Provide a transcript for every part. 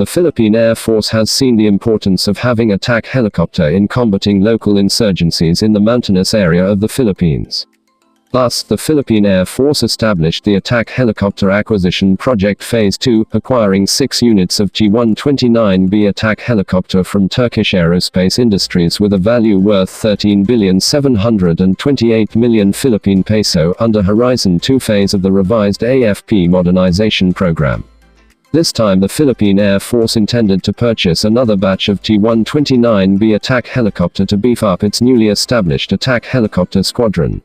Philippine Air Force has seen the importance of having attack helicopter in combating local insurgencies in the mountainous area of the Philippines. Thus, the Philippine Air Force established the Attack Helicopter Acquisition Project Phase 2, acquiring 6 units of T-129B ATAK helicopter from Turkish Aerospace Industries with a value worth 13,728 million Philippine peso under Horizon 2 phase of the revised AFP modernization program. This time the Philippine Air Force intended to purchase another batch of T-129B ATAK helicopter to beef up its newly established attack helicopter squadron.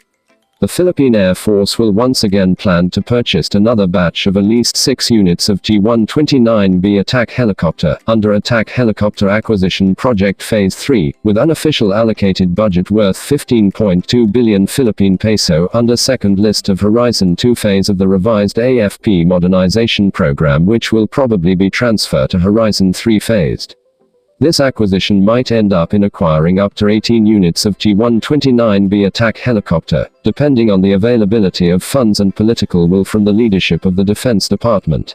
The Philippine Air Force will once again plan to purchase another batch of at least 6 units of T-129B ATAK helicopter under Attack Helicopter Acquisition Project Phase 3, with unofficial allocated budget worth 15.2 billion Philippine peso under second list of Horizon 2 phase of the revised AFP modernization program, which will probably be transferred to Horizon 3 phased. This acquisition might end up in acquiring up to 18 units of T-129B ATAK helicopter, depending on the availability of funds and political will from the leadership of the Defense Department.